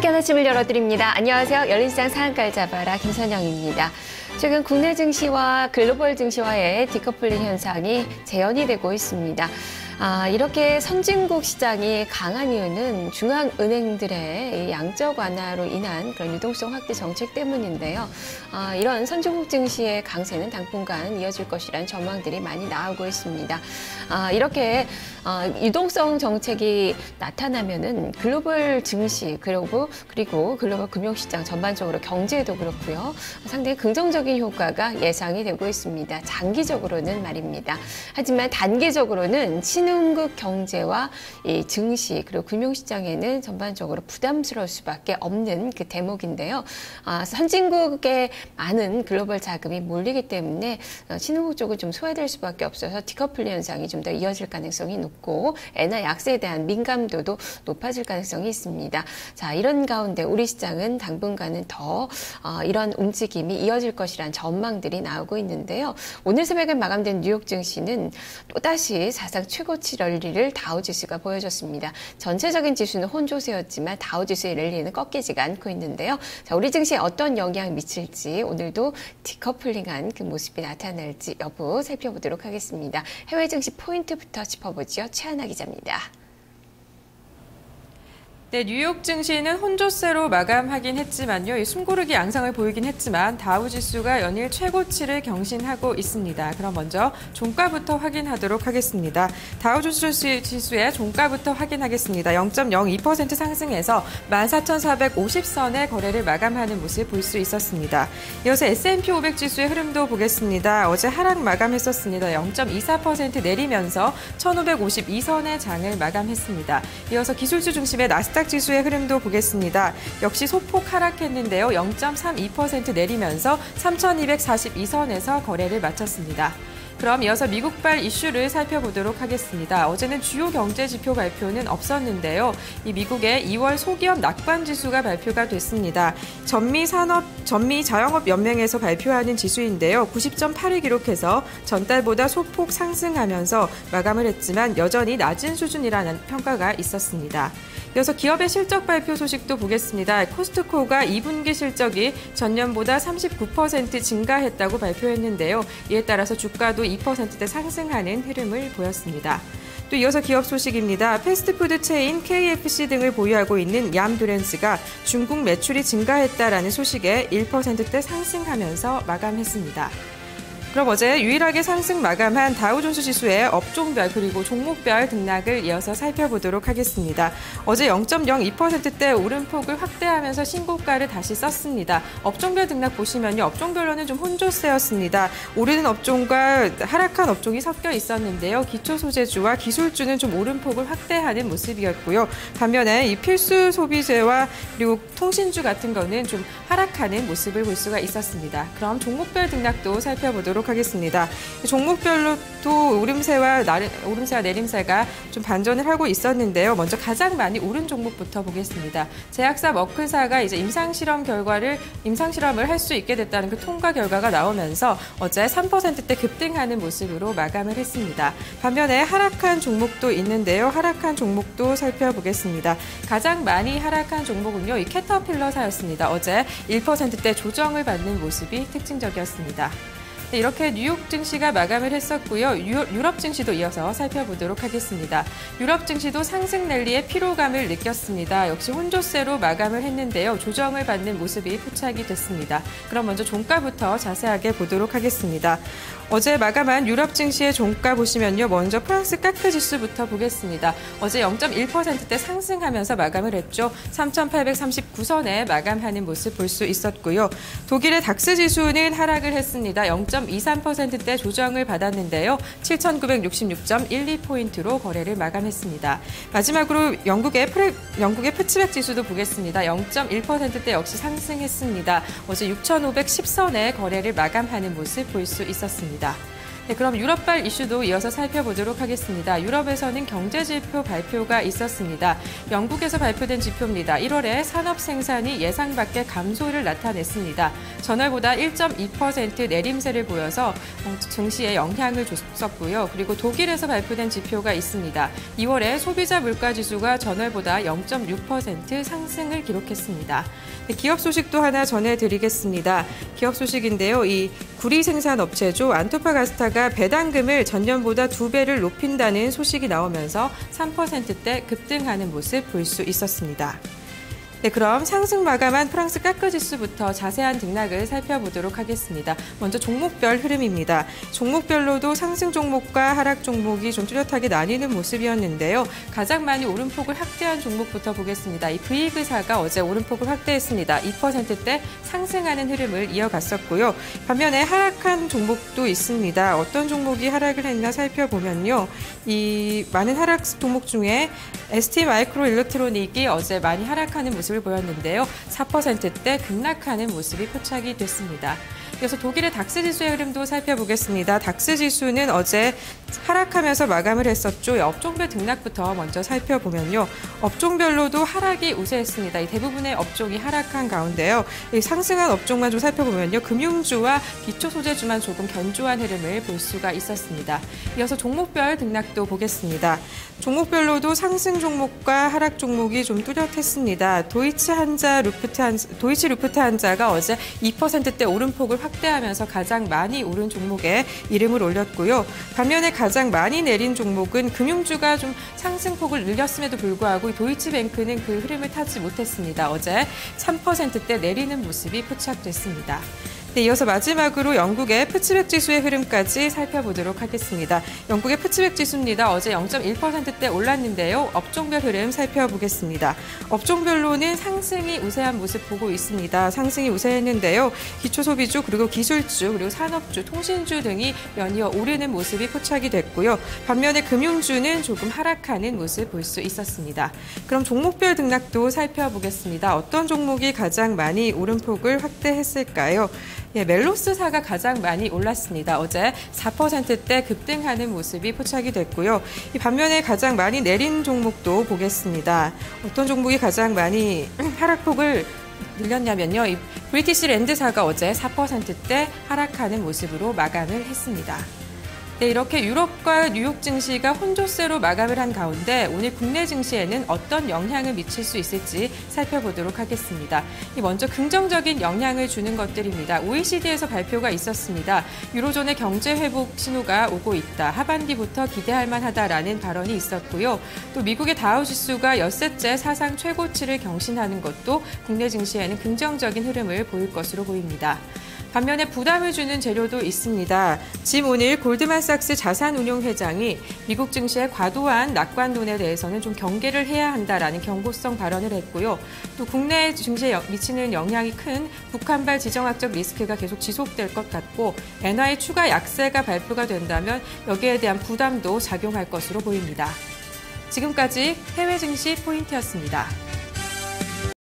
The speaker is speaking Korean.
화끈한 아침을 열어드립니다. 안녕하세요. 열린시장 상한가를 잡아라 김선영입니다. 최근 국내 증시와 글로벌 증시와의 디커플링 현상이 재현이 되고 있습니다. 이렇게 선진국 시장이 강한 이유는 중앙은행들의 양적 완화로 인한 그런 유동성 확대 정책 때문인데요. 이런 선진국 증시의 강세는 당분간 이어질 것이라는 전망들이 많이 나오고 있습니다. 이렇게 유동성 정책이 나타나면은 글로벌 증시 그리고 글로벌 금융시장 전반적으로 경제에도 그렇고요. 상당히 긍정적인 효과가 예상이 되고 있습니다. 장기적으로는 말입니다. 하지만 단기적으로는 신흥국 경제와 이 증시 그리고 금융시장에는 전반적으로 부담스러울 수밖에 없는 그 대목인데요. 선진국에 많은 글로벌 자금이 몰리기 때문에 신흥국 쪽은 좀 소외될 수밖에 없어서 디커플링 현상이 좀 더 이어질 가능성이 높고 엔화 약세에 대한 민감도도 높아질 가능성이 있습니다. 자, 이런 가운데 우리 시장은 당분간은 더 이런 움직임이 이어질 것이라는 전망들이 나오고 있는데요. 오늘 새벽에 마감된 뉴욕 증시는 또다시 사상 최고치 랠리를 다우지수가 보여줬습니다. 전체적인 지수는 혼조세였지만 다우지수의 랠리는 꺾이지가 않고 있는데요. 자, 우리 증시에 어떤 영향을 미칠지 오늘도 디커플링한 그 모습이 나타날지 여부 살펴보도록 하겠습니다. 해외 증시 포인트부터 짚어보죠. 최하나 기자입니다. 네, 뉴욕 증시는 혼조세로 마감하긴 했지만요. 이 숨고르기 양상을 보이긴 했지만 다우지수가 연일 최고치를 경신하고 있습니다. 그럼 먼저 종가부터 확인하도록 하겠습니다. 다우지수의 종가부터 확인하겠습니다. 0.02% 상승해서 14,450선의 거래를 마감하는 모습 볼 수 있었습니다. 이어서 S&P 500 지수의 흐름도 보겠습니다. 어제 하락 마감했었습니다. 0.24% 내리면서 1,552선의 장을 마감했습니다. 이어서 기술주 중심의 나스닥 지수의 흐름도 보겠습니다. 역시 소폭 하락했는데요. 0.32% 내리면서 3,242선에서 거래를 마쳤습니다. 그럼 이어서 미국발 이슈를 살펴보도록 하겠습니다. 어제는 주요 경제 지표 발표는 없었는데요. 이 미국의 2월 소기업 낙관 지수가 발표가 됐습니다. 전미 자영업 연맹에서 발표하는 지수인데요. 90.8을 기록해서 전달보다 소폭 상승하면서 마감을 했지만 여전히 낮은 수준이라는 평가가 있었습니다. 이어서 기업의 실적 발표 소식도 보겠습니다. 코스트코가 2분기 실적이 전년보다 39% 증가했다고 발표했는데요. 이에 따라서 주가도 2%대 상승하는 흐름을 보였습니다. 또 이어서 기업 소식입니다. 패스트푸드 체인 KFC 등을 보유하고 있는 얌브랜드가 중국 매출이 증가했다라는 소식에 1%대 상승하면서 마감했습니다. 그럼 어제 유일하게 상승 마감한 다우존스 지수의 업종별 그리고 종목별 등락을 이어서 살펴보도록 하겠습니다. 어제 0.02%대 오름폭을 확대하면서 신고가를 다시 썼습니다. 업종별 등락 보시면요. 업종별로는 좀 혼조세였습니다. 오르는 업종과 하락한 업종이 섞여 있었는데요. 기초소재주와 기술주는 좀 오름폭을 확대하는 모습이었고요. 반면에 이 필수 소비재와 그리고 통신주 같은 거는 좀 하락하는 모습을 볼 수가 있었습니다. 그럼 종목별 등락도 살펴보도록 하겠습니다. 종목별로도 오름세와 내림세가 좀 반전을 하고 있었는데요. 먼저 가장 많이 오른 종목부터 보겠습니다. 제약사 머크사가 이제 임상실험을 할 수 있게 됐다는 그 통과 결과가 나오면서 어제 3%대 급등하는 모습으로 마감을 했습니다. 반면에 하락한 종목도 있는데요. 하락한 종목도 살펴보겠습니다. 가장 많이 하락한 종목은요. 이 캐터필러사였습니다. 어제 1%대 조정을 받는 모습이 특징적이었습니다. 네, 이렇게 뉴욕 증시가 마감을 했었고요. 유럽 증시도 이어서 살펴보도록 하겠습니다. 유럽 증시도 상승 랠리의 피로감을 느꼈습니다. 역시 혼조세로 마감을 했는데요. 조정을 받는 모습이 포착이 됐습니다. 그럼 먼저 종가부터 자세하게 보도록 하겠습니다. 어제 마감한 유럽 증시의 종가 보시면요. 먼저 프랑스 까크 지수부터 보겠습니다. 어제 0.1%대 상승하면서 마감을 했죠. 3,839선에 마감하는 모습 볼 수 있었고요. 독일의 닥스 지수는 하락을 했습니다. 0.23%대 조정을 받았는데요. 7,966.12포인트로 거래를 마감했습니다. 마지막으로 영국의 푸츠백 지수도 보겠습니다. 0.1%대 역시 상승했습니다. 어제 6,510선에 거래를 마감하는 모습 볼 수 있었습니다. 네, 그럼 유럽발 이슈도 이어서 살펴보도록 하겠습니다. 유럽에서는 경제지표 발표가 있었습니다. 영국에서 발표된 지표입니다. 1월에 산업 생산이 예상 밖의 감소를 나타냈습니다. 전월보다 1.2% 내림세를 보여서 증시에 영향을 줬었고요. 그리고 독일에서 발표된 지표가 있습니다. 2월에 소비자 물가지수가 전월보다 0.6% 상승을 기록했습니다. 네, 기업 소식도 하나 전해드리겠습니다. 기업 소식인데요. 이 구리 생산 업체죠. 안토파가스타가 배당금을 전년보다 2배를 높인다는 소식이 나오면서 3%대 급등하는 모습 볼 수 있었습니다. 네, 그럼 상승 마감한 프랑스 까크 지수부터 자세한 등락을 살펴보도록 하겠습니다. 먼저 종목별 흐름입니다. 종목별로도 상승 종목과 하락 종목이 좀 뚜렷하게 나뉘는 모습이었는데요. 가장 많이 오름폭을 확대한 종목부터 보겠습니다. 이 브이그사가 어제 오름폭을 확대했습니다. 2%대 상승하는 흐름을 이어갔었고요. 반면에 하락한 종목도 있습니다. 어떤 종목이 하락을 했나 살펴보면요. 이 많은 하락 종목 중에 ST마이크로일렉트로닉이 어제 많이 하락하는 모습을 보였는데요. 4%대 급락하는 모습이 포착이 됐습니다. 이어서 독일의 닥스 지수의 흐름도 살펴보겠습니다. 닥스 지수는 어제 하락하면서 마감을 했었죠. 업종별 등락부터 먼저 살펴보면요. 업종별로도 하락이 우세했습니다. 이 대부분의 업종이 하락한 가운데요. 이 상승한 업종만 좀 살펴보면요. 금융주와 기초소재주만 조금 견조한 흐름을 볼 수가 있었습니다. 이어서 종목별 등락도 보겠습니다. 종목별로도 상승 종목과 하락 종목이 좀 뚜렷했습니다. 도이치 루프트한자가 어제 2%대 오름폭을 확대하면서 가장 많이 오른 종목에 이름을 올렸고요. 반면에 가장 많이 내린 종목은 금융주가 좀 상승폭을 늘렸음에도 불구하고 도이치뱅크는 그 흐름을 타지 못했습니다. 어제 3%대 내리는 모습이 포착됐습니다. 네, 이어서 마지막으로 영국의 푸츠백 지수의 흐름까지 살펴보도록 하겠습니다. 영국의 푸츠백 지수입니다. 어제 0.1%대 올랐는데요. 업종별 흐름 살펴보겠습니다. 업종별로는 상승이 우세한 모습 보고 있습니다. 상승이 우세했는데요. 기초소비주, 그리고 기술주, 그리고 산업주, 통신주 등이 연이어 오르는 모습이 포착이 됐고요. 반면에 금융주는 조금 하락하는 모습 볼 수 있었습니다. 그럼 종목별 등락도 살펴보겠습니다. 어떤 종목이 가장 많이 오름폭을 확대했을까요? 예, 멜로스사가 가장 많이 올랐습니다. 어제 4%대 급등하는 모습이 포착이 됐고요. 이 반면에 가장 많이 내린 종목도 보겠습니다. 어떤 종목이 가장 많이 하락폭을 늘렸냐면요. 이 브리티시 랜드사가 어제 4%대 하락하는 모습으로 마감을 했습니다. 네, 이렇게 유럽과 뉴욕 증시가 혼조세로 마감을 한 가운데 오늘 국내 증시에는 어떤 영향을 미칠 수 있을지 살펴보도록 하겠습니다. 먼저 긍정적인 영향을 주는 것들입니다. OECD에서 발표가 있었습니다. 유로존의 경제 회복 신호가 오고 있다. 하반기부터 기대할 만하다라는 발언이 있었고요. 또 미국의 다우지수가 엿새째 사상 최고치를 경신하는 것도 국내 증시에는 긍정적인 흐름을 보일 것으로 보입니다. 반면에 부담을 주는 재료도 있습니다. 짐 오닐 골드만삭스 자산운용회장이 미국 증시의 과도한 낙관론에 대해서는 좀 경계를 해야 한다라는 경고성 발언을 했고요. 또 국내 증시에 미치는 영향이 큰 북한발 지정학적 리스크가 계속 지속될 것 같고 엔화의 추가 약세가 발표가 된다면 여기에 대한 부담도 작용할 것으로 보입니다. 지금까지 해외 증시 포인트였습니다.